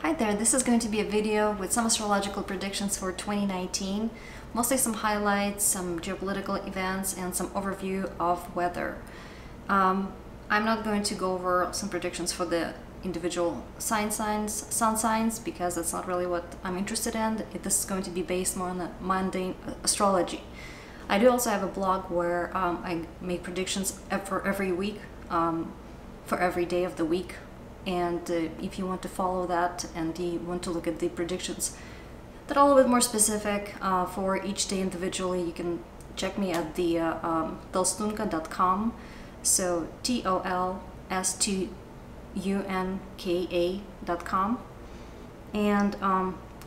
Hi there, this is going to be a video with some astrological predictions for 2019, mostly some highlights, some geopolitical events, and some overview of weather. I'm not going to go over some predictions for the individual sun signs, because that's not really what I'm interested in. This is going to be based more on the mundane astrology. I do also have a blog where I make predictions for every week, for every day of the week. And if you want to follow that and you want to look at the predictions that are a little bit more specific for each day individually, you can check me at the tolstunka.com. So tolstunka.com. And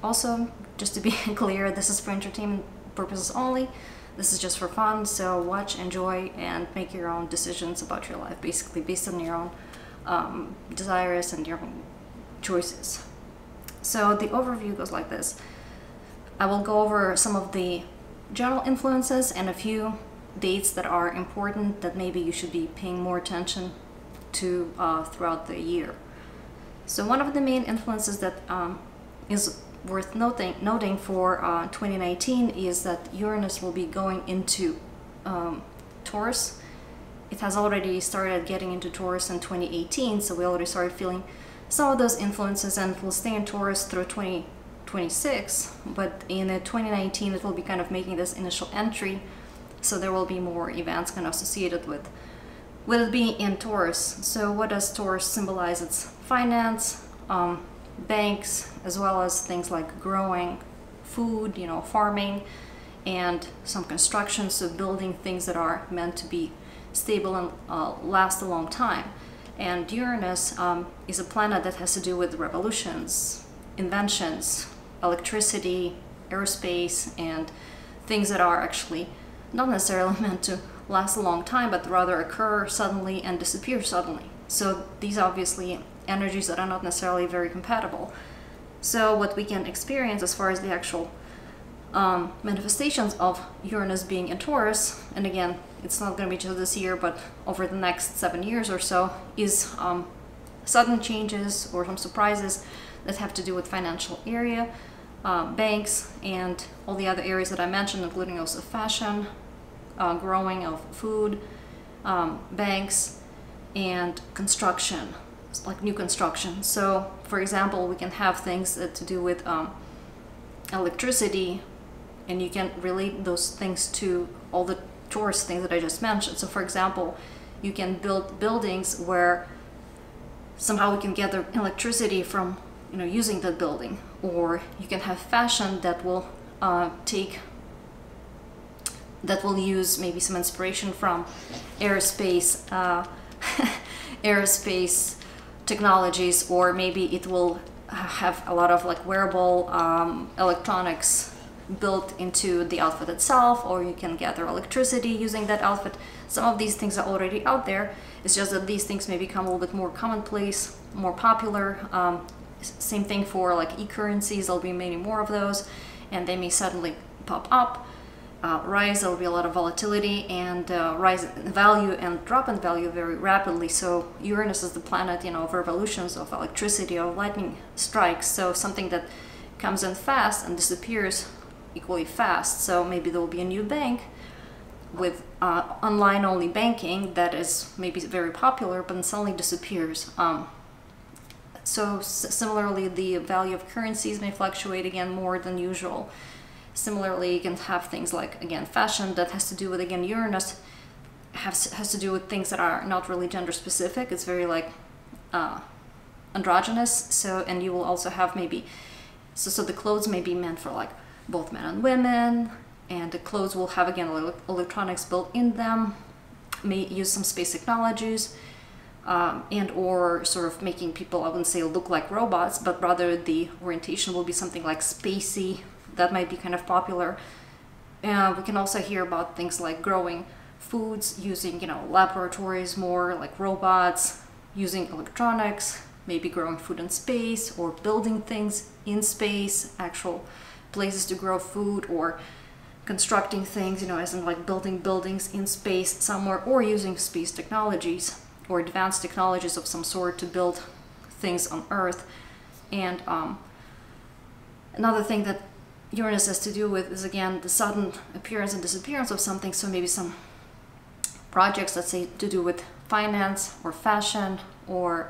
also, just to be clear, this is for entertainment purposes only. This is just for fun, so watch, enjoy, and make your own decisions about your life, basically based on your own desires and your choices. So the overview goes like this. I will go over some of the general influences and a few dates that are important that maybe you should be paying more attention to throughout the year. So one of the main influences that is worth noting for 2019 is that Uranus will be going into Taurus. It has already started getting into Taurus in 2018, so we already started feeling some of those influences, and it will stay in Taurus through 2026, but in 2019 it will be kind of making this initial entry, so there will be more events kind of associated with it being in Taurus. So what does Taurus symbolize? It's finance, banks, as well as things like growing food, farming, and some construction, so building things that are meant to be stable and last a long time. And Uranus is a planet that has to do with revolutions, inventions, electricity, aerospace, and things that are actually not necessarily meant to last a long time, but rather occur suddenly and disappear suddenly. So these are obviously energies that are not necessarily very compatible. So what we can experience as far as the actual manifestations of Uranus being in Taurus, and again, it's not going to be just this year, but over the next 7 years or so, is sudden changes or some surprises that have to do with financial area, banks, and all the other areas that I mentioned, including also fashion, growing of food, banks, and construction, like new construction. So, for example, we can have things to do with electricity, and you can relate those things to all the Taurus things that I just mentioned. So for example, you can build buildings where somehow we can gather electricity from using that building, or you can have fashion that will use maybe some inspiration from aerospace aerospace technologies, or maybe it will have a lot of like wearable electronics built into the outfit itself, or you can gather electricity using that outfit. Some of these things are already out there. It's just that these things may become a little bit more commonplace, more popular. Same thing for like e-currencies. There'll be many more of those, and they may suddenly pop up, rise. There'll be a lot of volatility, and rise in value and drop in value very rapidly. So Uranus is the planet, of revolutions, of electricity, of lightning strikes. So something that comes in fast and disappears equally fast. So maybe there will be a new bank with online only banking that is maybe very popular, but then suddenly disappears. So similarly, the value of currencies may fluctuate again more than usual. Similarly, you can have things like, again, fashion that has to do with, again, Uranus has to do with things that are not really gender specific. It's very like androgynous. So, and you will also have maybe, so the clothes may be meant for like both men and women, and the clothes will have, again, electronics built in them, may use some space technologies, and or sort of making people, I wouldn't say look like robots, but rather the orientation will be something like spacey. That might be kind of popular. We can also hear about things like growing foods using, laboratories more, like robots, using electronics, maybe growing food in space, or building things in space, actual places to grow food, or constructing things, as in like building buildings in space somewhere, or using space technologies or advanced technologies of some sort to build things on Earth. And another thing that Uranus has to do with is, again, the sudden appearance and disappearance of something. So maybe some projects, let's say, to do with finance or fashion or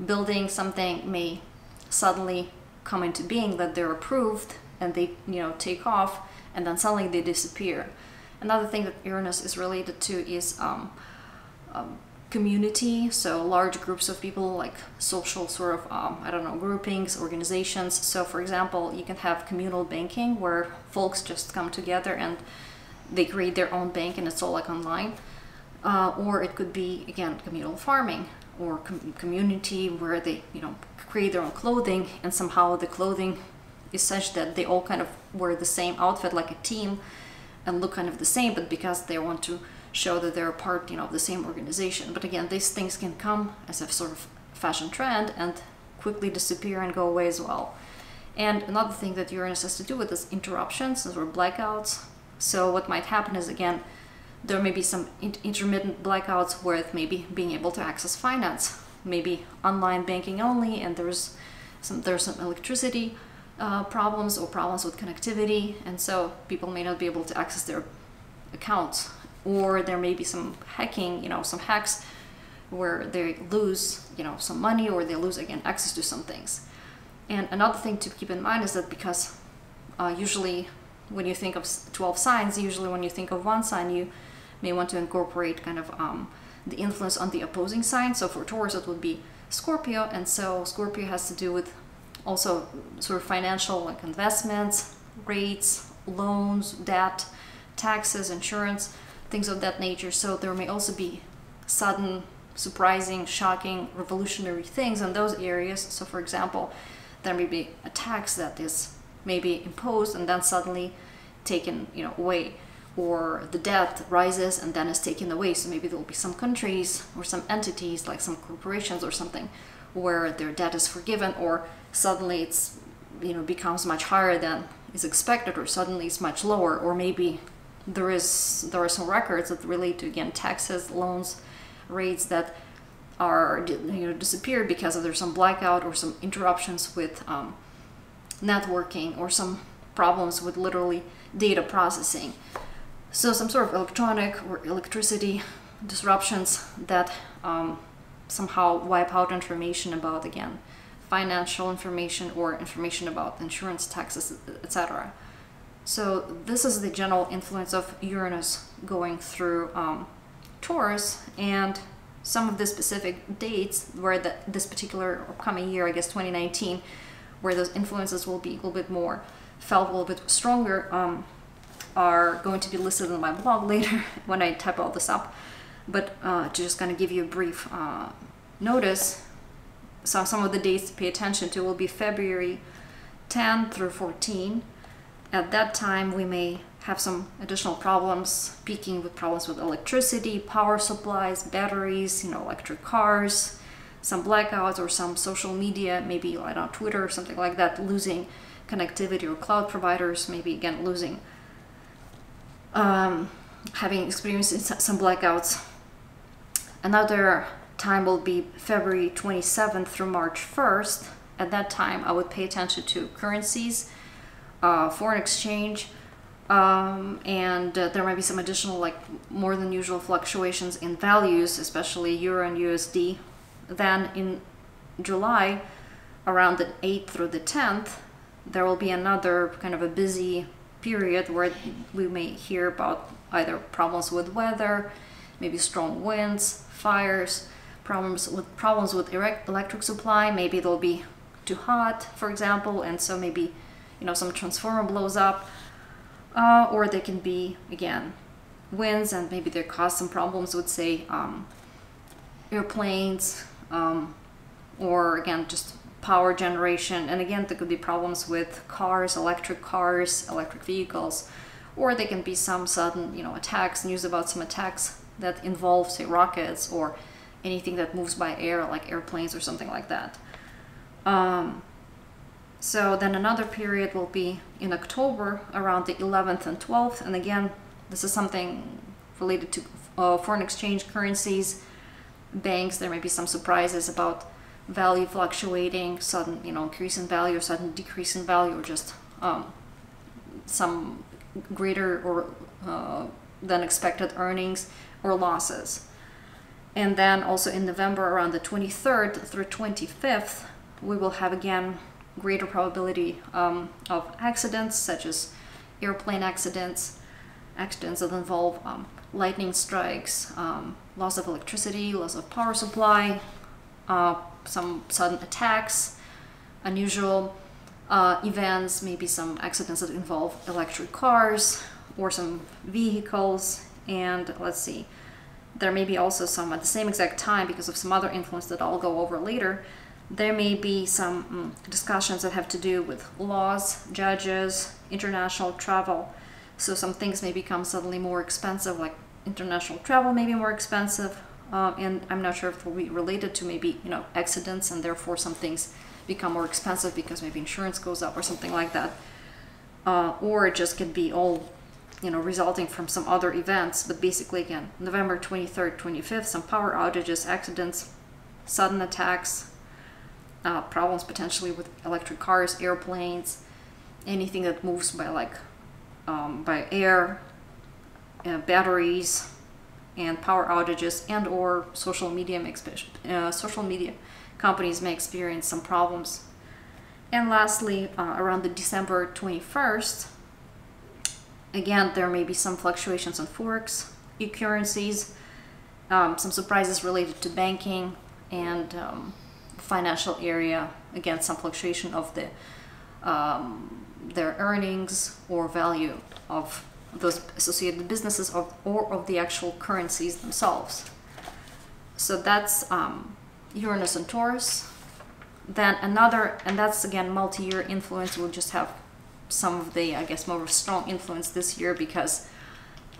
building something may suddenly come into being, that they're approved and they, you know, take off, and then suddenly they disappear. Another thing that Uranus is related to is community, so large groups of people, like social sort of, I don't know, groupings, organizations. So for example, you can have communal banking where folks just come together and they create their own bank and it's all like online. Or it could be, again, communal farming or community where they, you know, create their own clothing, and somehow the clothing is such that they all kind of wear the same outfit like a team and look kind of the same, but because they want to show that they're a part, you know, of the same organization. But again, these things can come as a sort of fashion trend and quickly disappear and go away as well. And another thing that Uranus has to do with is interruptions or blackouts. So what might happen is, again, there may be some intermittent blackouts with maybe being able to access finance, maybe online banking only, and there's some electricity problems or problems with connectivity, and so people may not be able to access their accounts. Or there may be some hacking, you know, some hacks where they lose, you know, some money, or they lose, again, access to some things. And another thing to keep in mind is that because usually when you think of 12 signs, usually when you think of one sign, you may want to incorporate kind of the influence on the opposing sign. So for Taurus, it would be Scorpio, and so Scorpio has to do with also sort of financial, like investments, rates, loans, debt, taxes, insurance, things of that nature. So there may also be sudden, surprising, shocking, revolutionary things in those areas. So for example, there may be a tax that is maybe imposed and then suddenly taken, you know, away, or the debt rises and then is taken away. So maybe there will be some countries or some entities, like some corporations or something, where their debt is forgiven, or suddenly it's, you know, becomes much higher than is expected, or suddenly it's much lower, or maybe there are some records that relate to, again, taxes, loans, rates that are, you know, disappeared because of there's some blackout or some interruptions with networking, or some problems with literally data processing. So some sort of electronic or electricity disruptions that somehow wipe out information about, again, financial information or information about insurance, taxes, etc. So this is the general influence of Uranus going through Taurus, and some of the specific dates where this particular upcoming year, I guess 2019, where those influences will be a little bit more felt, a little bit stronger, are going to be listed in my blog later when I type all this up. But to just kind of give you a brief notice, so some of the dates to pay attention to will be February 10 through 14. At that time, we may have some additional problems, peaking with problems with electricity, power supplies, batteries, you know, electric cars, some blackouts, or some social media, maybe like on Twitter or something like that, losing connectivity, or cloud providers, maybe again losing, having experienced some blackouts. Another time will be February 27th through March 1st. At that time, I would pay attention to currencies, foreign exchange, and there might be some additional, like, more than usual fluctuations in values, especially Euro and USD. Then in July, around the 8th through the 10th, there will be another kind of a busy period where we may hear about either problems with weather, maybe strong winds, fires, problems with electric supply. Maybe it'll be too hot, for example, and so maybe, you know, some transformer blows up, or they can be, again, winds, and maybe they cause some problems with, say, airplanes, or again, just power generation. And again, there could be problems with cars, electric vehicles, or they can be some sudden, you know, attacks, news about some attacks that involve, say, rockets or anything that moves by air, like airplanes or something like that. So then another period will be in October, around the 11th and 12th. And again, this is something related to foreign exchange, currencies, banks. There may be some surprises about value fluctuating, sudden, increase in value or sudden decrease in value, or just some greater or than expected earnings or losses. And then also in November, around the 23rd through 25th, we will have again greater probability of accidents, such as airplane accidents that involve lightning strikes, loss of electricity, loss of power supply, some sudden attacks, unusual events, maybe some accidents that involve electric cars or some vehicles. And let's see, there may be also some at the same exact time, because of some other influence that I'll go over later, there may be some discussions that have to do with laws, judges, international travel. So some things may become suddenly more expensive, like international travel may be more expensive, and I'm not sure if it will be related to maybe accidents, and therefore some things become more expensive because maybe insurance goes up or something like that, or it just could be all resulting from some other events. But basically, again, November 23rd, 25th, some power outages, accidents, sudden attacks, problems potentially with electric cars, airplanes, anything that moves by air, batteries, and power outages, and or social media companies may experience some problems. And lastly, around the December 21st, again, there may be some fluctuations on forex, e-currencies, some surprises related to banking and financial area. Again, some fluctuation of their earnings or value of those associated businesses or of the actual currencies themselves. So that's Uranus and Taurus. Then another, and that's again multi-year influence. We'll just have some of the, I guess, more strong influence this year, because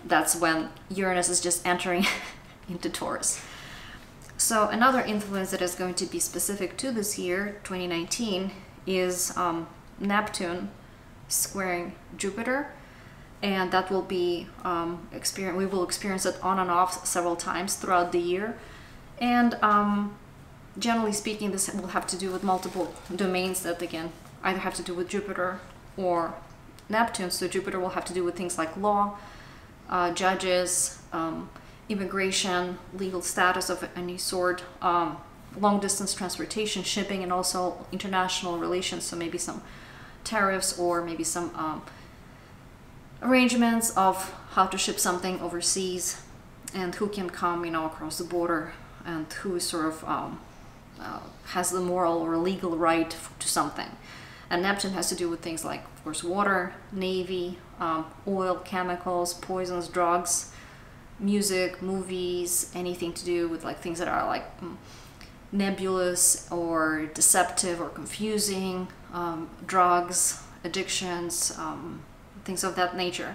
that's when Uranus is just entering into Taurus. So another influence that is going to be specific to this year, 2019, is Neptune squaring Jupiter, and that will be we will experience it on and off several times throughout the year. And generally speaking, this will have to do with multiple domains that again either have to do with Jupiter or Neptune. So Jupiter will have to do with things like law, judges, immigration, legal status of any sort, long distance transportation, shipping, and also international relations. So maybe some tariffs or maybe some arrangements of how to ship something overseas and who can come across the border and who is sort of has the moral or legal right to something. And Neptune has to do with things like, of course, water, navy, oil, chemicals, poisons, drugs, music, movies, anything to do with like things that are like nebulous or deceptive or confusing, drugs, addictions, things of that nature.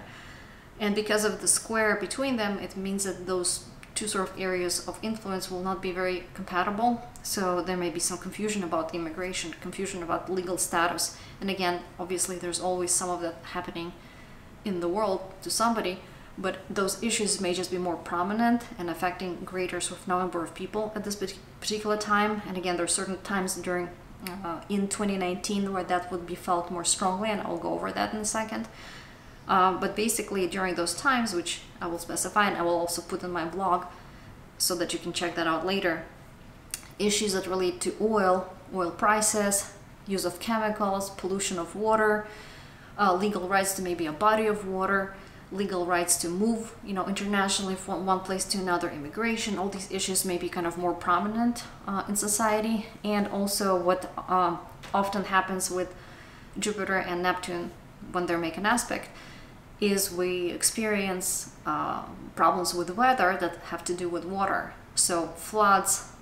And because of the square between them, it means that those two sort of areas of influence will not be very compatible. So there may be some confusion about immigration, confusion about legal status. And again, obviously there's always some of that happening in the world to somebody, but those issues may just be more prominent and affecting greater sort of number of people at this particular time. And again, there are certain times during in 2019 where that would be felt more strongly, and I'll go over that in a second. But basically during those times, which I will specify and I will also put in my blog so that you can check that out later, issues that relate to oil prices, use of chemicals, pollution of water, legal rights to maybe a body of water, legal rights to move internationally from one place to another, immigration, all these issues may be kind of more prominent in society. And also what often happens with Jupiter and Neptune when they're making aspect is we experience problems with weather that have to do with water. So floods,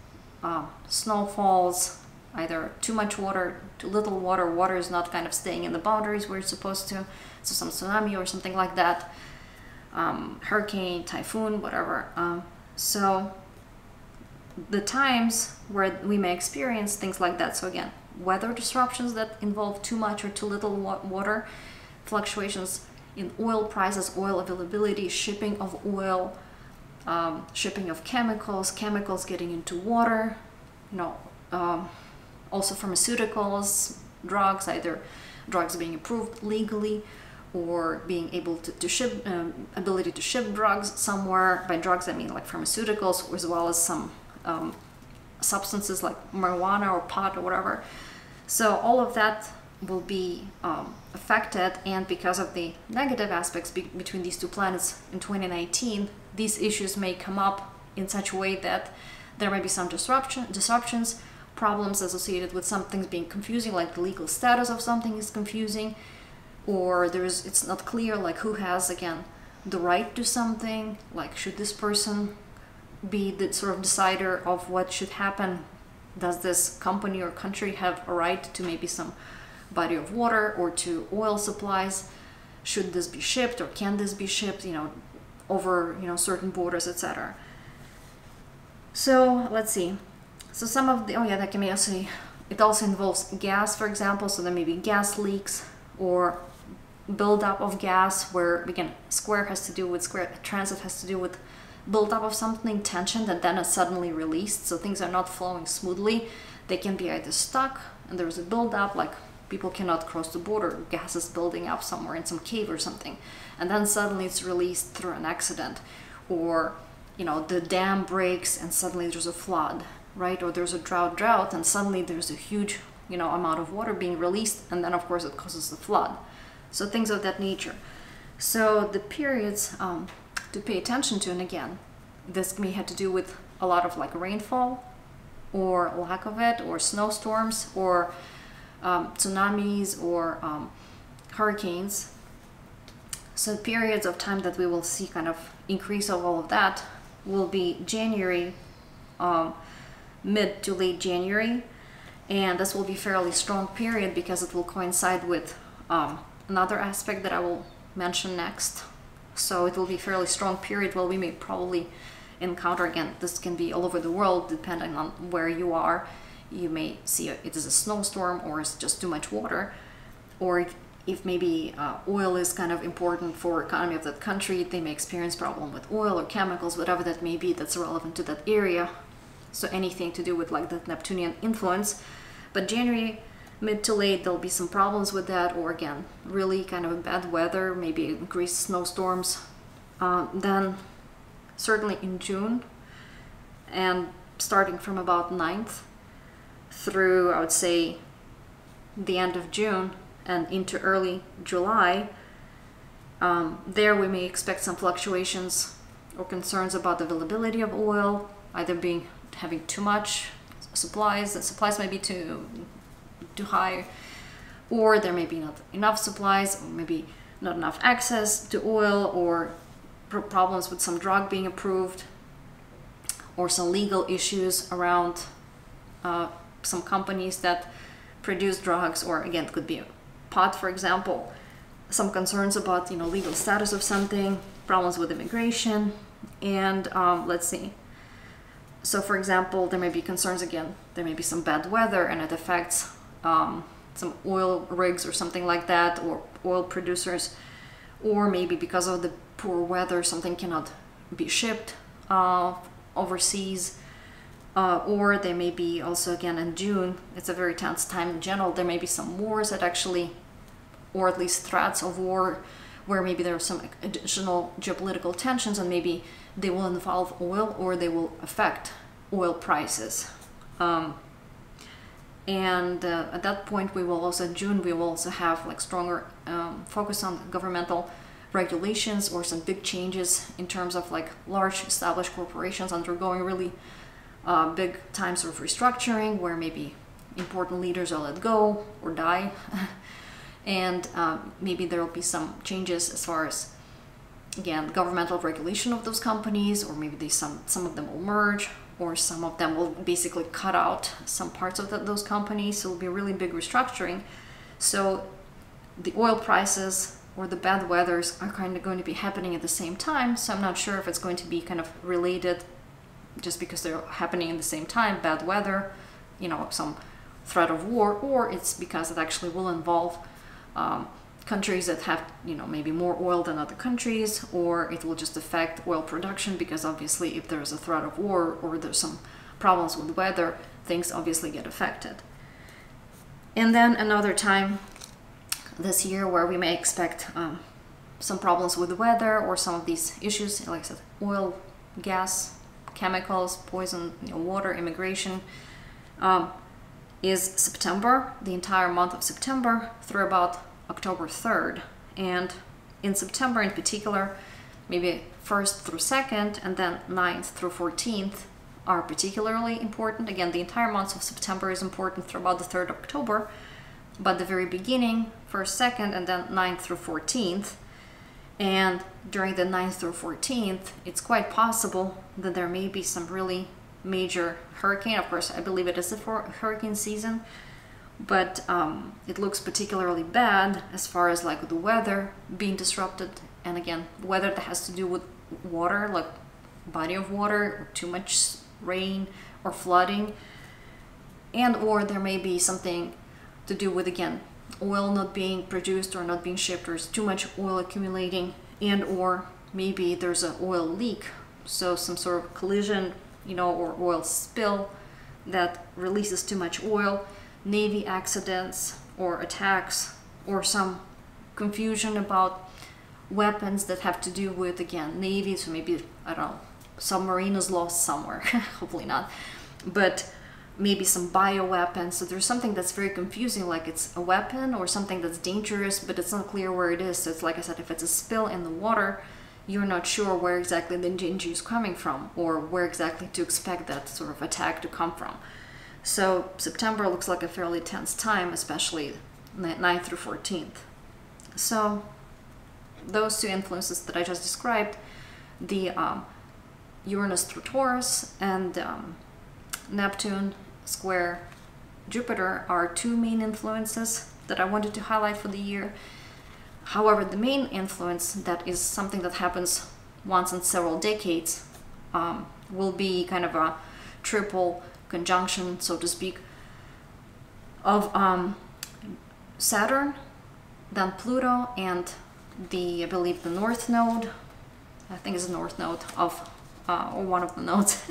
snowfalls, either too much water, too little water, water is not kind of staying in the boundaries where it's supposed to, so some tsunami or something like that, hurricane, typhoon, whatever. So the times where we may experience things like that, so again, weather disruptions that involve too much or too little water, fluctuations in oil prices, oil availability, shipping of oil, shipping of chemicals, chemicals getting into water, also pharmaceuticals, drugs, either drugs being approved legally or being able to ship, ability to ship drugs somewhere. By drugs I mean like pharmaceuticals, as well as some substances like marijuana or pot or whatever. So all of that will be affected, and because of the negative aspects between these two planets in 2019, these issues may come up in such a way that there may be some disruptions, problems associated with some things being confusing, like the legal status of something is confusing, or it's not clear like who has, again, the right to something, like should this person be the sort of decider of what should happen? Does this company or country have a right to maybe some body of water or to oil supplies? Should this be shipped, or can this be shipped, over, certain borders, etc. So let's see. So some of the, that can be also, it also involves gas, for example. So there may be gas leaks or buildup of gas, where again, square transit has to do with buildup of something, tension, that then is suddenly released. So things are not flowing smoothly. They can be either stuck and there's a buildup, like people cannot cross the border, gas is building up somewhere in some cave or something, and then suddenly it's released through an accident, or the dam breaks and suddenly there's a flood, right? Or there's a drought and suddenly there's a huge amount of water being released, and then of course it causes the flood. So things of that nature. So the periods to pay attention to, and again, this may have to do with a lot of like rainfall or lack of it, or snowstorms, or tsunamis, or hurricanes. So periods of time that we will see kind of increase of all of that will be January, mid to late January, and this will be a fairly strong period because it will coincide with another aspect that I will mention next. So it will be a fairly strong period where we may probably encounter, again, this can be all over the world depending on where you are. You may see it is a snowstorm, or it's just too much water, or if maybe oil is kind of important for economy of that country, they may experience problem with oil or chemicals, whatever that may be that's relevant to that area. So anything to do with like that Neptunian influence. But January, mid to late, there'll be some problems with that, or again, really kind of bad weather, maybe increased snowstorms. Then certainly in June, and starting from about 9th through, I would say, the end of June and into early July, there we may expect some fluctuations or concerns about the availability of oil, either having too much supplies, the supplies may be too high, or there may be not enough supplies, or maybe not enough access to oil, or problems with some drug being approved, or some legal issues around some companies that produce drugs, or again, it could be pot, for example, some concerns about legal status of something, problems with immigration, and let's see. So for example, there may be concerns, again, there may be some bad weather and it affects some oil rigs or something like that, or oil producers, or maybe because of the poor weather something cannot be shipped overseas, or there may be also, again, in June, it's a very tense time in general, there may be some wars that actually, or at least threats of war, where maybe there are some additional geopolitical tensions, and maybe they will involve oil, or they will affect oil prices. And at that point, we will also, in June, we will also have like stronger focus on governmental regulations, or some big changes in terms of like large established corporations undergoing really big times of restructuring, where maybe important leaders are let go or die. And maybe there will be some changes as far as, again, governmental regulation of those companies, or maybe some of them will merge, or some of them will basically cut out some parts of those companies. So it will be a really big restructuring. So the oil prices or the bad weathers are kind of going to be happening at the same time. So I'm not sure if it's going to be kind of related just because they're happening at the same time, bad weather, some threat of war, or it's because it actually will involve countries that have, maybe more oil than other countries, or it will just affect oil production, because obviously if there's a threat of war or there's some problems with weather, things obviously get affected. And then another time this year where we may expect some problems with the weather or some of these issues, like I said, oil, gas, chemicals, poison, water, immigration, is September, the entire month of September through about October 3rd. And in September in particular, maybe 1st through 2nd and then 9th through 14th are particularly important. Again, the entire month of September is important through about the 3rd of October, but the very beginning, 1st, 2nd, and then 9th through 14th. And during the 9th through 14th, it's quite possible that there may be some really major hurricane. Of course, I believe it is for hurricane season, but it looks particularly bad as far as like the weather being disrupted. And again, weather that has to do with water, like body of water, or too much rain or flooding. And or there may be something to do with, again, oil not being produced or not being shipped, or too much oil accumulating, and or maybe there's an oil leak, so some sort of collision, or oil spill that releases too much oil, Navy accidents or attacks, or some confusion about weapons that have to do with, again, Navy, so maybe, I don't know, submarine is lost somewhere, hopefully not, but maybe some bioweapons. So there's something that's very confusing, like it's a weapon or something that's dangerous, but it's not clear where it is. So it's like I said, if it's a spill in the water, you're not sure where exactly the danger is coming from or where exactly to expect that sort of attack to come from. So September looks like a fairly tense time, especially 9th through 14th. So those two influences that I just described, the Uranus through Taurus and Neptune square Jupiter, are two main influences that I wanted to highlight for the year. However, the main influence that is something that happens once in several decades will be kind of a triple conjunction, so to speak, of Saturn, then Pluto, and I believe the north node, I think it's the north node of, or one of the nodes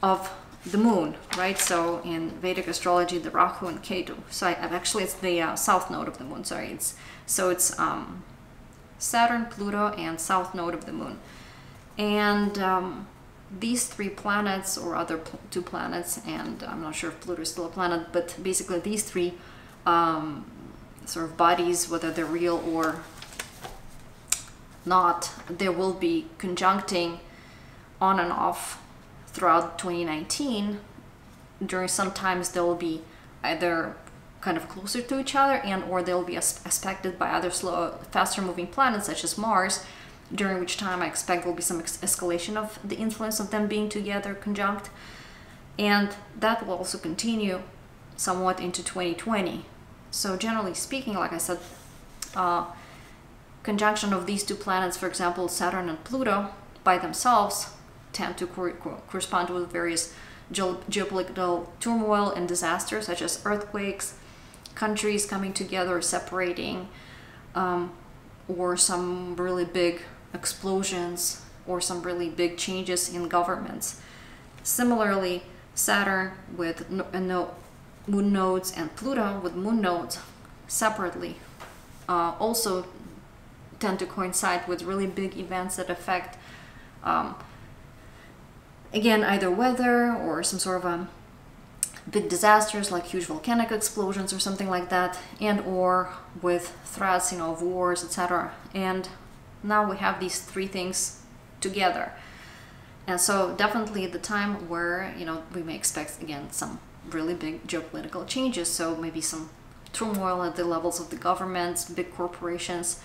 of the moon, right? So in Vedic astrology, the Rahu and Ketu. So actually it's the south node of the moon, sorry. It's Saturn, Pluto, and south node of the moon. And these three planets, or other two planets, and I'm not sure if Pluto is still a planet, but basically these three sort of bodies, whether they're real or not, they will be conjuncting on and off throughout 2019. During sometimes they will be either kind of closer to each other, and or they'll be aspected by other faster moving planets such as Mars, during which time I expect will be some escalation of the influence of them being together conjunct, and that will also continue somewhat into 2020. So generally speaking, like I said, conjunction of these two planets, for example Saturn and Pluto by themselves, tend to correspond with various geopolitical turmoil and disasters such as earthquakes, countries coming together, separating, or some really big explosions, or some really big changes in governments. Similarly, Saturn with moon nodes and Pluto with moon nodes separately also tend to coincide with really big events that affect again, either weather or some sort of big disasters like huge volcanic explosions or something like that, and or with threats, of wars, etc. And now we have these three things together. And so definitely the time where, we may expect, again, some really big geopolitical changes. So maybe some turmoil at the levels of the governments, big corporations,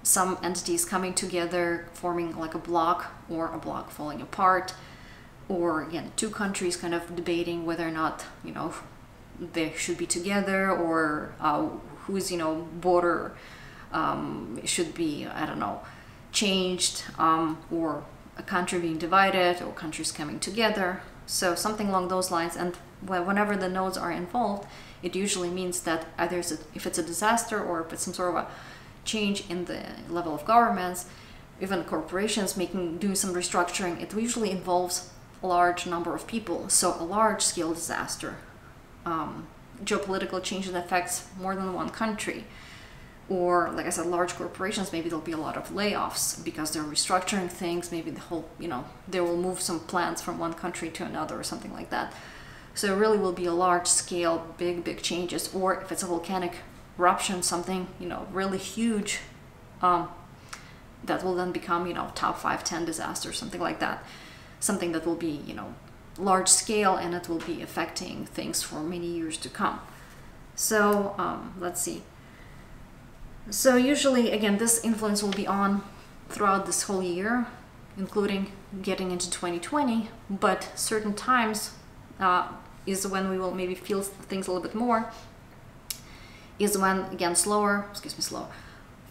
some entities coming together, forming like a bloc, or a bloc falling apart, or again, two countries kind of debating whether or not, they should be together, or whose, border should be, I don't know, changed, or a country being divided, or countries coming together. So something along those lines. And whenever the nodes are involved, it usually means that either if it's a disaster, or if it's some sort of a change in the level of governments, even corporations doing some restructuring, it usually involves a large number of people. So a large scale disaster, geopolitical change that affects more than one country. Or, like I said, large corporations, maybe there'll be a lot of layoffs because they're restructuring things. Maybe the whole, they will move some plants from one country to another or something like that. So it really will be a large scale, big changes. Or if it's a volcanic eruption, something, really huge, that will then become, top 5, 10 disaster, something like that. Something that will be, large scale, and it will be affecting things for many years to come. So let's see. So usually, again, this influence will be on throughout this whole year, including getting into 2020, but certain times is when we will maybe feel things a little bit more, is when, again,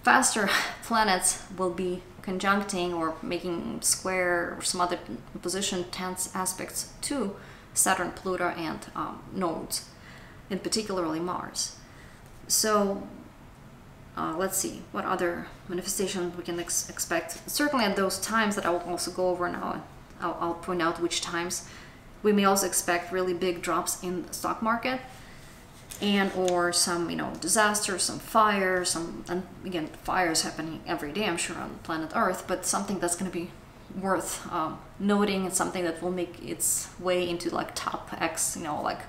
faster planets will be conjuncting or making square or some other position tense aspects to Saturn, Pluto, and nodes, and particularly Mars. So let's see what other manifestation we can expect. Certainly at those times that I will also go over now, I'll point out which times. We may also expect really big drops in the stock market, and or some disasters, some fires, and again, fires happening every day, I'm sure, on planet Earth, but something that's going to be worth noting, and something that will make its way into like top X, like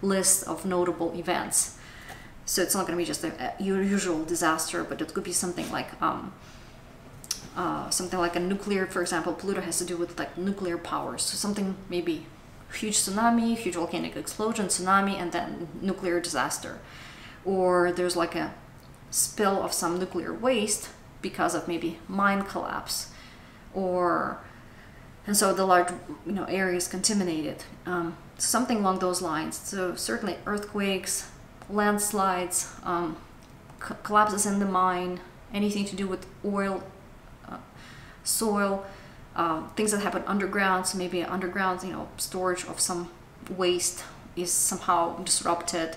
list of notable events. So it's not going to be just a usual disaster, but it could be something like a nuclear, for example. Pluto has to do with like nuclear powers. So something maybe huge tsunami, huge volcanic explosion, tsunami, and then nuclear disaster. Or there's like a spill of some nuclear waste because of maybe mine collapse, and so the large area is contaminated. Something along those lines. So certainly earthquakes, landslides, collapses in the mine, anything to do with oil, soil, things that happen underground. So maybe underground, storage of some waste is somehow disrupted.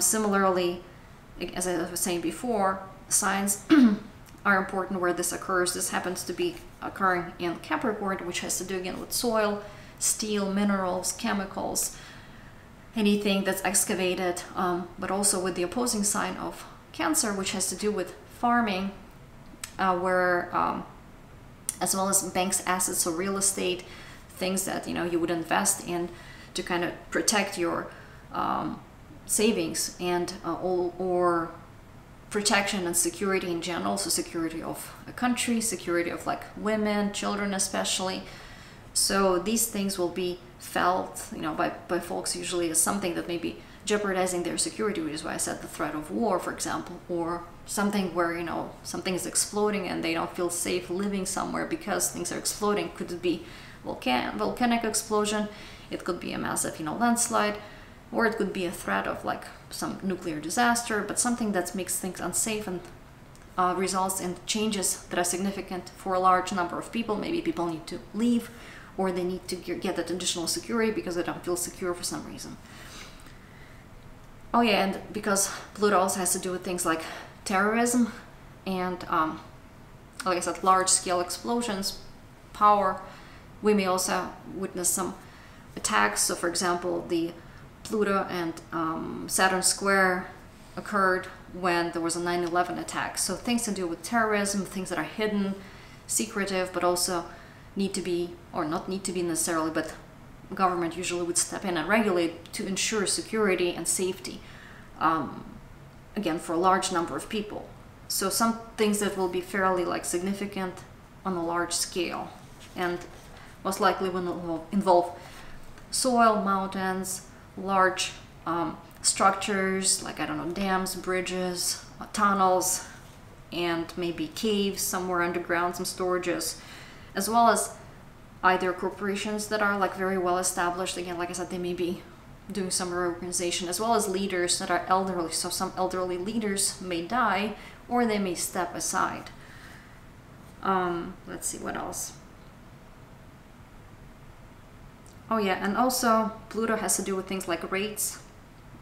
Similarly, as I was saying before, signs are important where this occurs. This happens to be occurring in Capricorn, which has to do again with soil, steel, minerals, chemicals, anything that's excavated, but also with the opposing sign of Cancer, which has to do with farming, where as well as banks' assets, so real estate, things that you would invest in to kind of protect your savings, and or protection and security in general, so security of a country, security of like women, children especially. So these things will be felt, by folks usually as something that may be jeopardizing their security, which is why I said the threat of war, for example, or something where, something is exploding and they don't feel safe living somewhere because things are exploding. Could it be volcanic explosion? It could be a massive, landslide, or it could be a threat of like some nuclear disaster, but something that makes things unsafe and results in changes that are significant for a large number of people. Maybe people need to leave, or they need to get that additional security because they don't feel secure for some reason. Oh yeah, and because Pluto also has to do with things like terrorism and, like I said, large-scale explosions, power, we may also witness some attacks. So for example, the Pluto and Saturn square occurred when there was a 9/11 attack. So things to do with terrorism, things that are hidden, secretive, but also need to be, or not need to be necessarily, but government usually would step in and regulate to ensure security and safety, again, for a large number of people. So some things that will be fairly like significant on a large scale, and most likely will involve soil, mountains, large structures like, I don't know, dams, bridges, tunnels, and maybe caves somewhere underground, some storages, as well as either corporations that are like very well established. Again, like I said, they may be doing some reorganization, as well as leaders that are elderly. So some elderly leaders may die, or they may step aside. Let's see what else. Oh yeah, and also Pluto has to do with things like rates,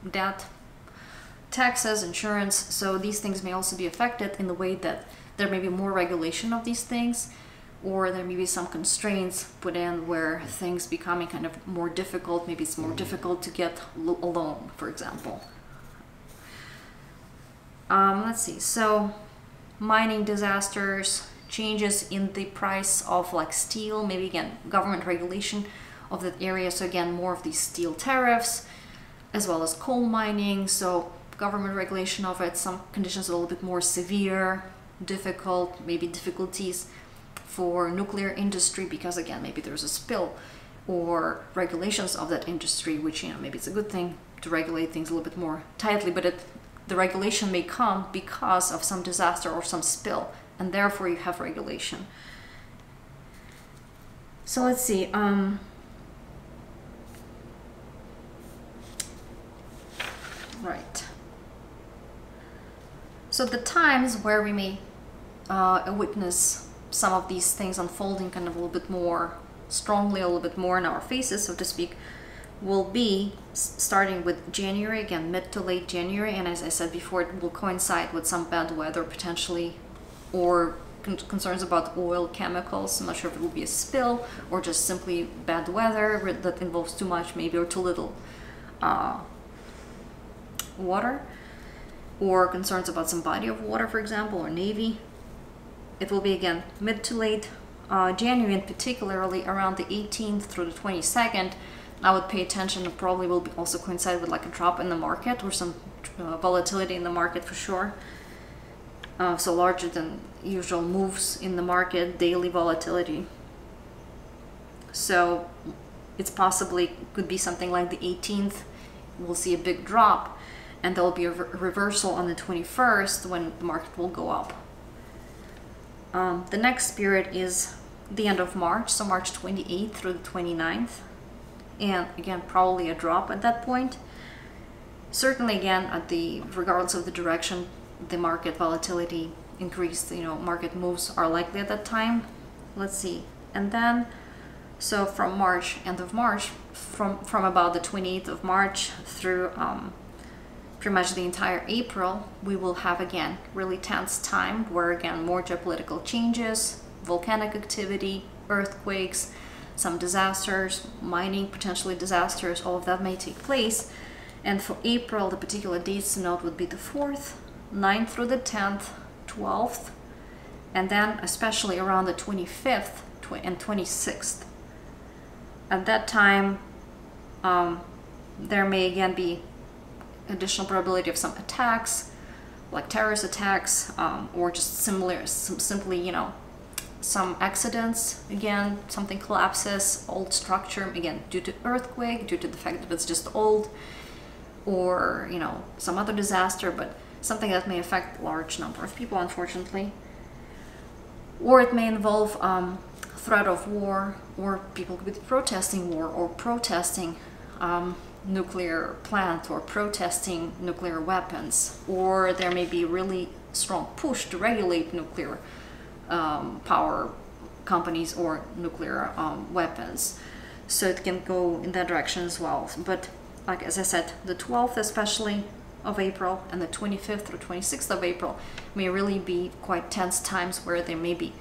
debt, taxes, insurance. So these things may also be affected in the way that there may be more regulation of these things, or there may be some constraints put in where things becoming kind of more difficult. Maybe it's more difficult to get a loan, for example. Let's see, so mining disasters, changes in the price of like steel, maybe again government regulation of that area, so again more of these steel tariffs, as well as coal mining, so government regulation of it, some conditions a little bit more severe, difficult, maybe difficulties for nuclear industry because again maybe there's a spill, or regulations of that industry, which, you know, maybe it's a good thing to regulate things a little bit more tightly, but the regulation may come because of some disaster or some spill, and therefore you have regulation. So let's see, right. So the times where we may witness some of these things unfolding kind of a little bit more strongly, a little bit more in our faces, so to speak, will be starting with January, again mid to late January, and as I said before, it will coincide with some bad weather potentially, or concerns about oil, chemicals. I'm not sure if it will be a spill or just simply bad weather that involves too much maybe, or too little water, or concerns about some body of water, for example, or navy. It will be again mid to late January, and particularly around the 18th through the 22nd. I would pay attention. It probably will be also coincide with like a drop in the market or some volatility in the market for sure. So larger than usual moves in the market, daily volatility. So it's possibly could be something like the 18th. We'll see a big drop, and there will be a reversal on the 21st when the market will go up. The next period is the end of March, so March 28th through the 29th. And again, probably a drop at that point. Certainly again, regardless of the direction, the market volatility increased, you know, market moves are likely at that time. Let's see. And then, so from March, end of March, from about the 28th of March through pretty much the entire April, we will have again really tense time where again more geopolitical changes, volcanic activity, earthquakes, some disasters, mining potentially disasters, all of that may take place. And for April, the particular dates to note would be the 4th, 9th through the 10th, 12th, and then especially around the 25th and 26th. At that time, there may again be additional probability of some attacks, like terrorist attacks, or just simply, you know, some accidents, again, something collapses, old structure, again, due to earthquake, due to the fact that it's just old, or, you know, some other disaster, but something that may affect a large number of people, unfortunately. Or it may involve threat of war, or people could be protesting war, or protesting nuclear plant, or protesting nuclear weapons, or there may be really strong push to regulate nuclear power companies or nuclear weapons. So it can go in that direction as well. But like as I said, the 12th especially of April and the 25th through 26th of April may really be quite tense times where there may be,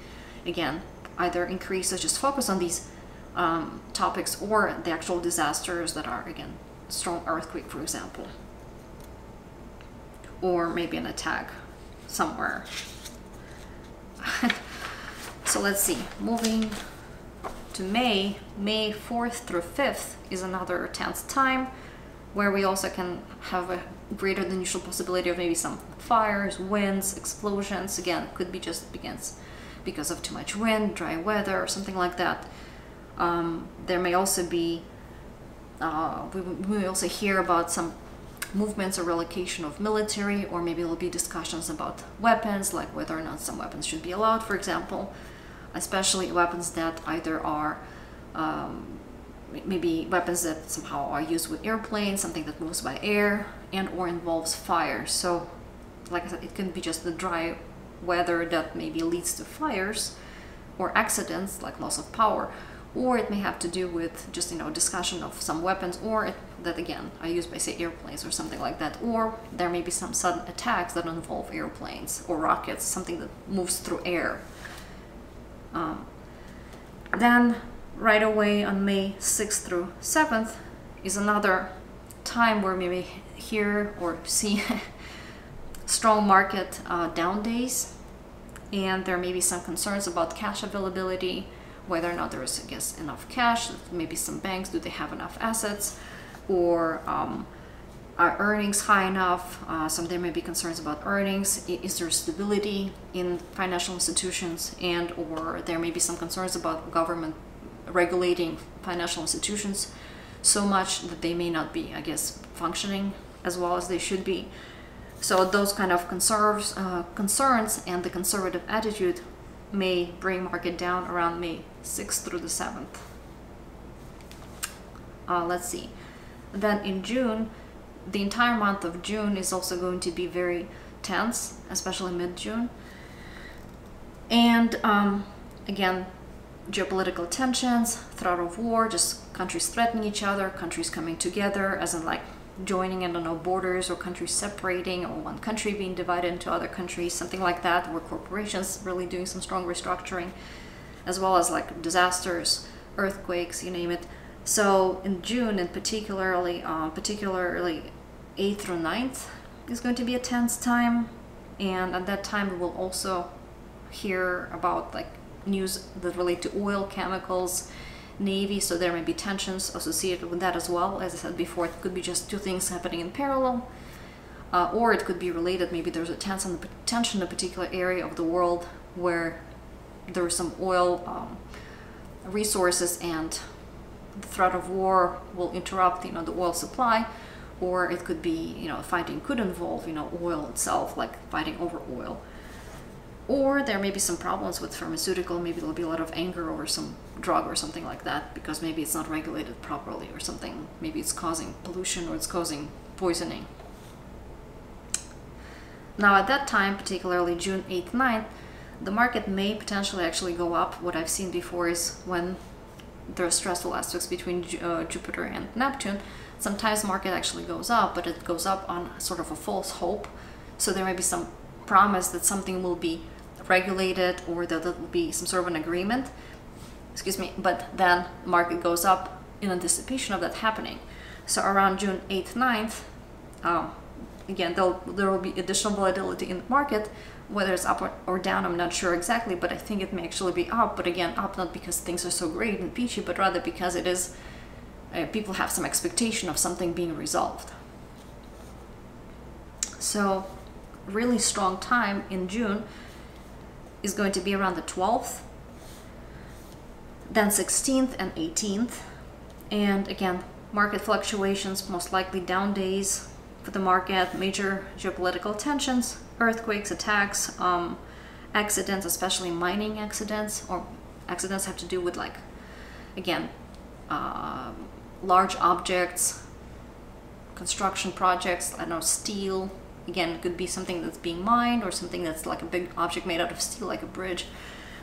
again, either increases, just focus on these topics, or the actual disasters that are, again, strong earthquake, for example, or maybe an attack somewhere. So let's see, moving to May 4th through 5th is another tense time where we also can have a greater than usual possibility of maybe some fires, winds, explosions. Again, it could be just because of too much wind, dry weather, or something like that. There may also be, we may also hear about some movements or relocation of military, or maybe there'll be discussions about weapons, like whether or not some weapons should be allowed, for example, especially weapons that either are maybe weapons that somehow are used with airplanes, something that moves by air and or involves fire. So like I said, it can be just the dry weather that maybe leads to fires or accidents like loss of power, or it may have to do with just, you know, discussion of some weapons, or that again are used by, say, airplanes or something like that, or there may be some sudden attacks that involve airplanes or rockets, something that moves through air. Then right away on May 6th through 7th is another time where maybe hear or see strong market down days, and there may be some concerns about cash availability, whether or not there is, I guess, enough cash. Maybe some banks, do they have enough assets, or are earnings high enough? So there may be concerns about earnings. Is there stability in financial institutions, and or there may be some concerns about government regulating financial institutions so much that they may not be, I guess, functioning as well as they should be. So those kind of concerns and the conservative attitude may bring market down around May 6th through the 7th. Let's see. Then in June, the entire month of June is also going to be very tense, especially mid-June. And again, geopolitical tensions, threat of war, just countries threatening each other, countries coming together, as in like joining, I don't know, borders, or countries separating, or one country being divided into other countries, something like that, or corporations really doing some strong restructuring, as well as like disasters, earthquakes, you name it. So in June, and particularly 8th through 9th is going to be a tense time, and at that time we will also hear about like news that relate to oil, chemicals, Navy, so there may be tensions associated with that as well. As I said before, it could be just two things happening in parallel, or it could be related. Maybe there's a tension in a particular area of the world where there is some oil resources, and the threat of war will interrupt, the oil supply, or it could be, fighting could involve, oil itself, like fighting over oil. Or there may be some problems with pharmaceutical. Maybe there'll be a lot of anger over some drug or something like that, because maybe it's not regulated properly or something. Maybe it's causing pollution, or it's causing poisoning. Now at that time, particularly June 8th, 9th, the market may potentially actually go up. What I've seen before is when there are stressful aspects between Jupiter and Neptune, sometimes market actually goes up, but it goes up on sort of a false hope. So there may be some promise that something will be regulated, or that there will be some sort of an agreement, but then market goes up in anticipation of that happening. So around June 8th, 9th, again, there will be additional volatility in the market. Whether it's up or down, I'm not sure exactly, but I think it may actually be up. But again, up not because things are so great and peachy, but rather because it is, people have some expectation of something being resolved. So really strong time in June is going to be around the 12th, then 16th and 18th. And again, market fluctuations, most likely down days for the market, major geopolitical tensions, earthquakes, attacks, accidents, especially mining accidents, or accidents have to do with, like, again, large objects, construction projects, I don't know, steel. Again, it could be something that's being mined, or something that's like a big object made out of steel, like a bridge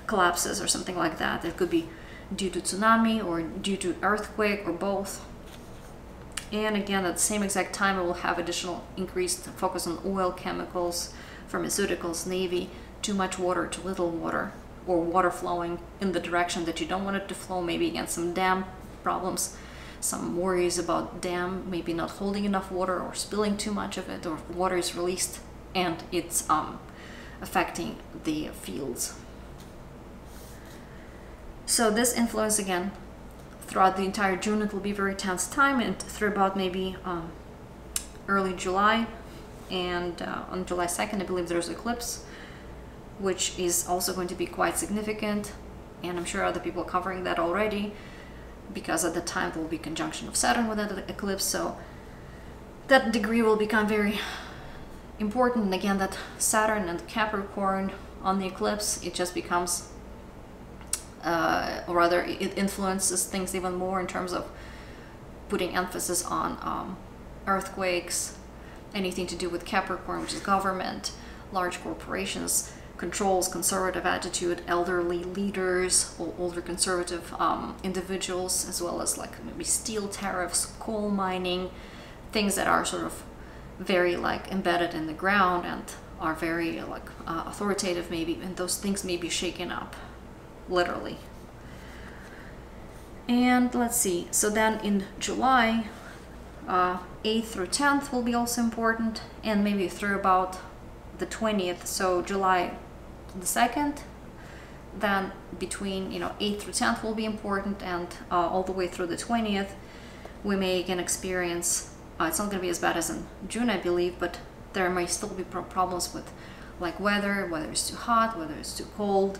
collapses or something like that. It could be due to tsunami or due to earthquake, or both. And again, at the same exact time, it will have additional increased focus on oil, chemicals, pharmaceuticals, Navy, too much water, too little water, or water flowing in the direction that you don't want it to flow. Maybe again, some dam problems, some worries about dam maybe not holding enough water, or spilling too much of it, or water is released and it's affecting the fields. So this influence, again, throughout the entire June, it will be very tense time, and through about maybe early July. And on July 2nd, I believe there's eclipse, which is also going to be quite significant, and I'm sure other people are covering that already, because at the time there will be conjunction of Saturn with that eclipse, so that degree will become very important. And again, that Saturn and Capricorn on the eclipse, it just becomes, or rather it influences things even more in terms of putting emphasis on earthquakes, anything to do with Capricorn, which is government, large corporations, controls, conservative attitude, elderly leaders, or older conservative individuals, as well as like maybe steel tariffs, coal mining, things that are sort of very like embedded in the ground and are very authoritative maybe, and those things may be shaken up, literally. And let's see, so then in July, 8th through 10th will be also important, and maybe through about the 20th, so July the 2nd, then between 8th through 10th will be important, and all the way through the 20th we may again experience, it's not going to be as bad as in June, I believe, but there may still be problems with like weather, whether it's too hot, whether it's too cold,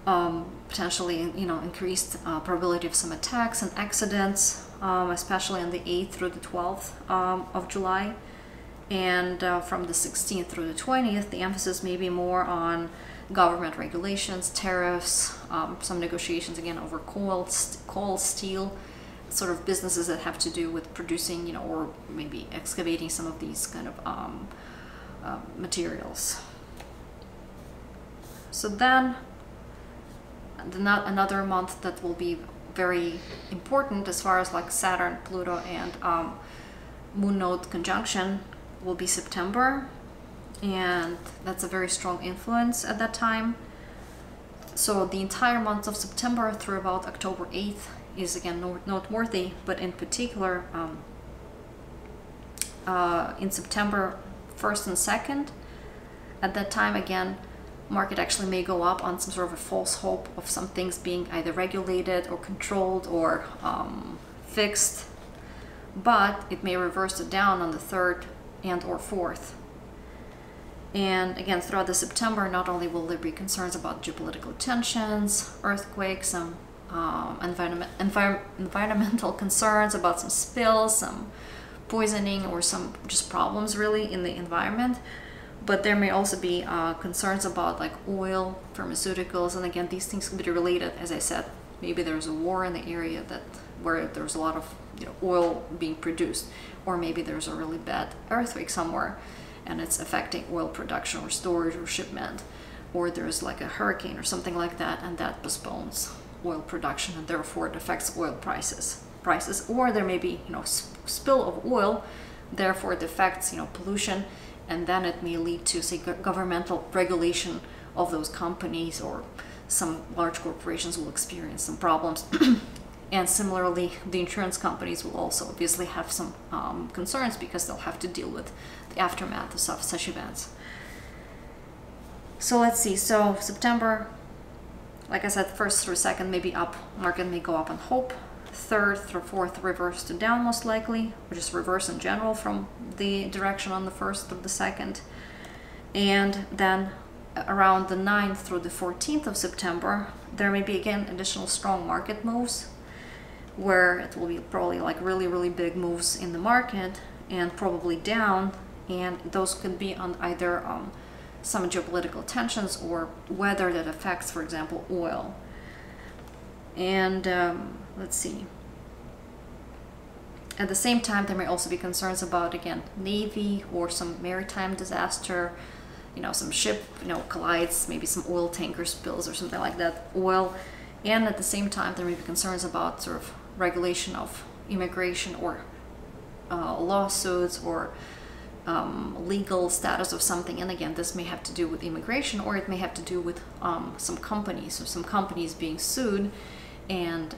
potentially increased probability of some attacks and accidents, especially on the 8th through the 12th of July. And from the 16th through the 20th, the emphasis may be more on government regulations, tariffs, some negotiations again over coal, steel, sort of businesses that have to do with producing, or maybe excavating some of these kind of materials. So then another month that will be very important as far as like Saturn, Pluto, and Moon node conjunction will be September, and that's a very strong influence at that time. So the entire month of September through about October 8th is again noteworthy, but in particular in September 1st and 2nd, at that time again market actually may go up on some sort of a false hope of some things being either regulated or controlled or fixed, but it may reverse it down on the 3rd and or 4th. And again, throughout the September, not only will there be concerns about geopolitical tensions, earthquakes, some environmental concerns about some spills, some poisoning, or some just problems really in the environment, but there may also be concerns about like oil, pharmaceuticals, and again, these things can be related. As I said, maybe there's a war in the area where there's a lot of oil being produced, or maybe there's a really bad earthquake somewhere and it's affecting oil production or storage or shipment, or there's like a hurricane or something like that, and that postpones oil production, and therefore it affects oil prices. Or there may be spill of oil, therefore it affects pollution, and then it may lead to, say, governmental regulation of those companies, or some large corporations will experience some problems. And similarly, the insurance companies will also obviously have some concerns, because they'll have to deal with the aftermath of such events. So let's see, so September, like I said, 1st through 2nd may be up, market may go up on hope. 3rd through 4th reverse to down most likely, or just reverse in general from the direction on the 1st through the 2nd. And then around the 9th through the 14th of September, there may be again additional strong market moves, where it will be probably like really big moves in the market and probably down, and those could be on either some geopolitical tensions or weather that affects, for example, oil. And let's see, at the same time there may also be concerns about, again, Navy or some maritime disaster, some ship collides, maybe some oil tanker spills or something like that, oil. And at the same time there may be concerns about sort of regulation of immigration, or lawsuits, or legal status of something. And again, this may have to do with immigration, or it may have to do with some companies, or some companies being sued, and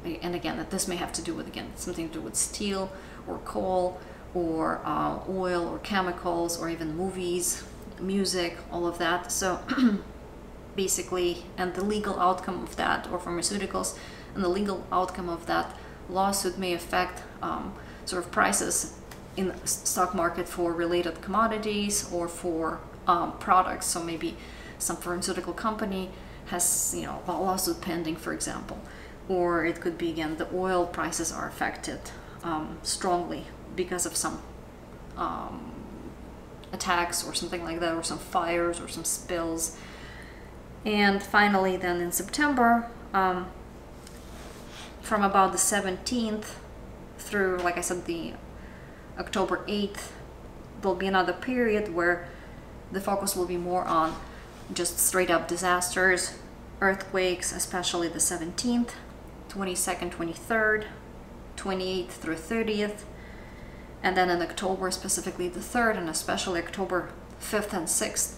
again, that this may have to do with, again, something to do with steel or coal or oil or chemicals, or even movies, music, all of that. So basically, and the legal outcome of that, or pharmaceuticals, and the legal outcome of that lawsuit may affect sort of prices in the stock market for related commodities or for products. So maybe some pharmaceutical company has a lawsuit pending, for example, or it could be, again, the oil prices are affected strongly because of some attacks or something like that, or some fires or some spills. And finally, then in September, from about the 17th through, like I said, the October 8th, there'll be another period where the focus will be more on just straight up disasters, earthquakes, especially the 17th, 22nd, 23rd, 28th through 30th, and then in October specifically the 3rd, and especially October 5th and 6th.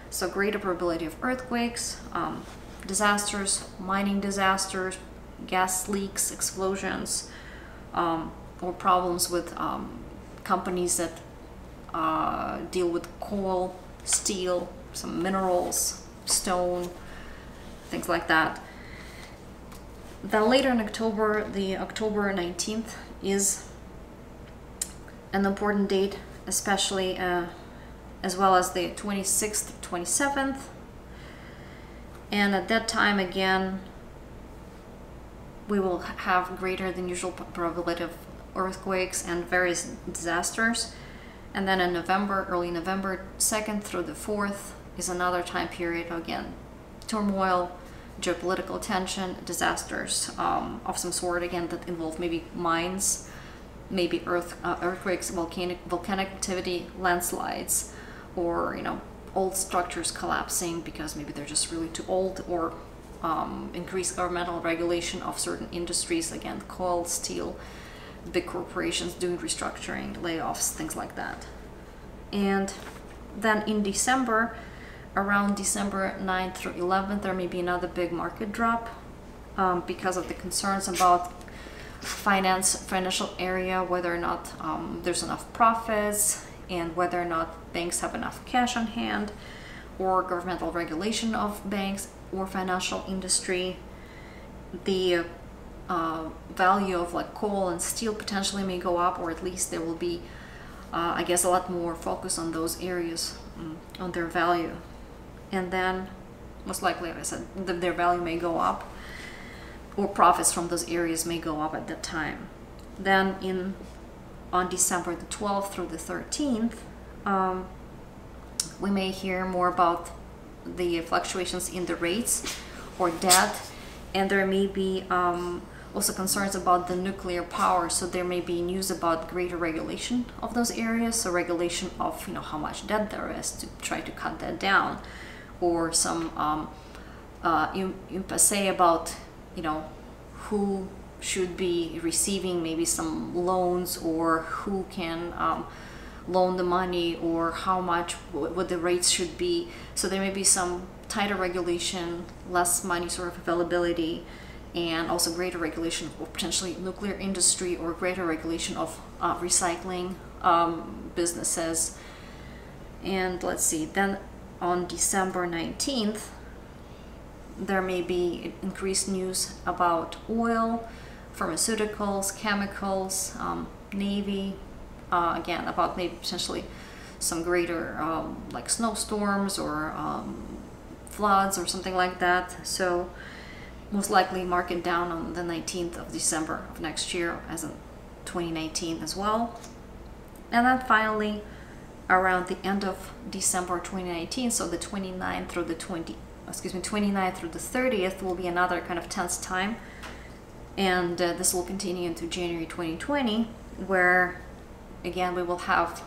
So greater probability of earthquakes, disasters, mining disasters, gas leaks, explosions, or problems with companies that deal with coal, steel, some minerals, stone, things like that. Then later in October, the October 19th is an important date, especially as well as the 26th, 27th. And at that time, again, we will have greater than usual probability of earthquakes and various disasters. And then in November, early November 2nd through the 4th is another time period, again, turmoil, geopolitical tension, disasters of some sort, again, that involve maybe mines, maybe earthquakes, volcanic activity, landslides, or, you know, old structures collapsing because maybe they're just really too old, or increased governmental regulation of certain industries, again, coal, steel, big corporations doing restructuring, layoffs, things like that. And then in December, around December 9th through 11th, there may be another big market drop because of the concerns about financial area, whether or not there's enough profits, and whether or not banks have enough cash on hand, or governmental regulation of banks or financial industry. The value of like coal and steel potentially may go up, or at least there will be, I guess, a lot more focus on those areas, on their value. And then most likely, like I said, their value may go up, or profits from those areas may go up at that time. Then on December the 12th through the 13th, we may hear more about the fluctuations in the rates or debt, and there may be also concerns about the nuclear power. So there may be news about greater regulation of those areas, so regulation of, you know, how much debt there is to try to cut that down, or some impasse about, you know, who should be receiving maybe some loans, or who can loan the money, or how much, what the rates should be. So there may be some tighter regulation, less money sort of availability, and also greater regulation of potentially nuclear industry, or greater regulation of recycling businesses. And let's see, then on December 19th, there may be increased news about oil, pharmaceuticals, chemicals, Navy, again, about maybe potentially some greater like snowstorms or floods or something like that. So most likely market down on the 19th of December of next year, as in 2019 as well. And then finally, around the end of December 2019, so the 29th through the 29th through the 30th will be another kind of tense time. And this will continue into January 2020, where again we will have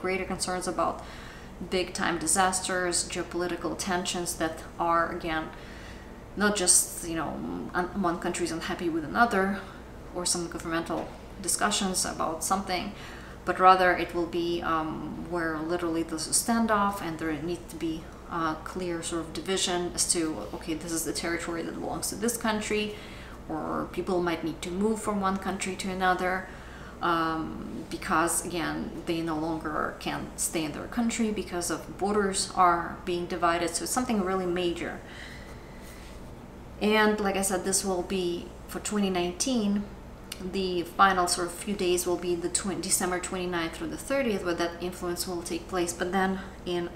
greater concerns about big time disasters, geopolitical tensions that are, again, not just, you know, one country's unhappy with another, or some governmental discussions about something, but rather it will be where literally there's a standoff, and there needs to be clear sort of division as to, okay, this is the territory that belongs to this country, or people might need to move from one country to another because, again, they no longer can stay in their country because of borders are being divided. So it's something really major. And like I said, this will be for 2019. The final sort of few days will be the December 29th through the 30th, where that influence will take place. But then in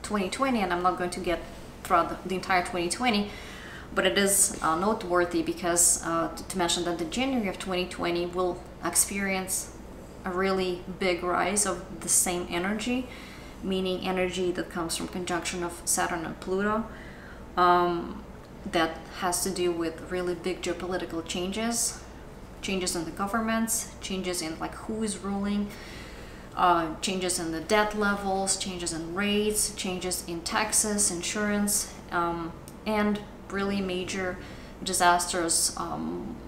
2020, and I'm not going to get throughout the entire 2020, but it is noteworthy because to mention that the January of 2020 will experience a really big rise of the same energy, meaning energy that comes from conjunction of Saturn and Pluto. That has to do with really big geopolitical changes in the governments, changes in like who is ruling, changes in the debt levels, changes in rates, changes in taxes, insurance, and really major disasters,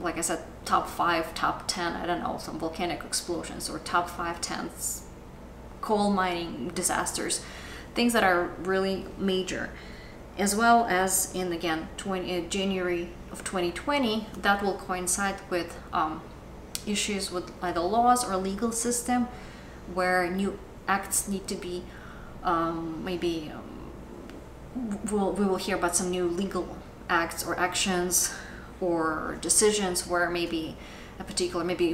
like I said, top 5, top 10, I don't know, some volcanic explosions, or top 5, 10 coal mining disasters, things that are really major. as well as in, again, January of 2020, that will coincide with issues with either laws or legal system where new acts need to be we will hear about some new legal acts or actions or decisions where maybe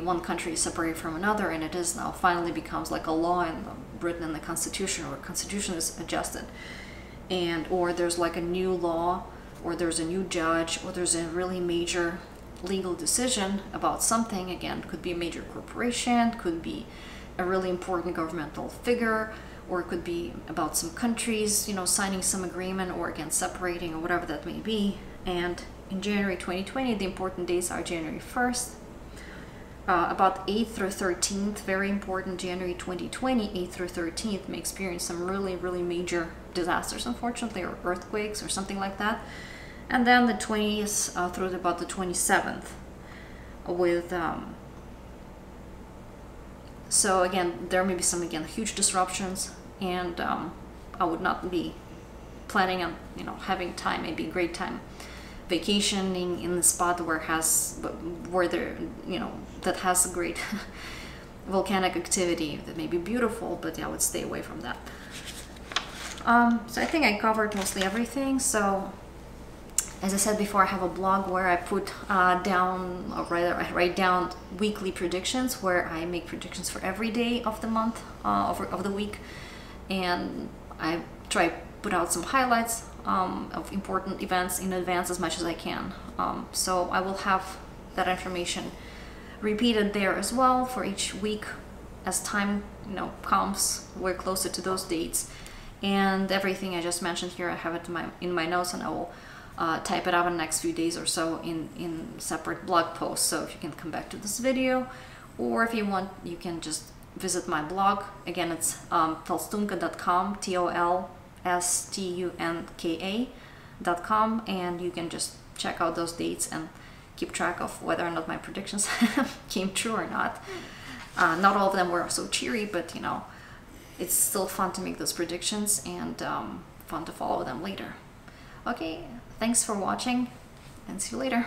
one country is separated from another, and it is now finally becomes like a law and written in the constitution, or constitution is adjusted, and or there's like a new law, or there's a new judge, or there's a really major legal decision about something. Again, could be a major corporation, could be a really important governmental figure, or it could be about some countries, signing some agreement, or again separating, or whatever that may be. And in January 2020, the important dates are January 1st, about 8th through 13th, very important. January 2020, 8th through 13th, may experience some really, really major disasters, unfortunately, or earthquakes or something like that. And then the 20th through about the 27th with so again, there may be some, again, huge disruptions, and I would not be planning on having time, maybe a great time vacationing in the spot that has a great volcanic activity that may be beautiful, but I would stay away from that. So I think I covered mostly everything. So as I said before, I have a blog where I put down, or rather I write down weekly predictions, where I make predictions for every day of the month, of the week, and I try to put out some highlights of important events in advance as much as I can. So I will have that information repeated there as well for each week as time comes. We're closer to those dates, and everything I just mentioned here, I have it in my notes, and I will type it out in the next few days or so in separate blog posts. So if you can come back to this video, or if you want, you can just visit my blog. Again, it's tolstunka.com, TOLSTUNKA.com, and you can just check out those dates and keep track of whether or not my predictions came true or not. Not all of them were so cheery, but it's still fun to make those predictions, and fun to follow them later. Okay, thanks for watching, and see you later.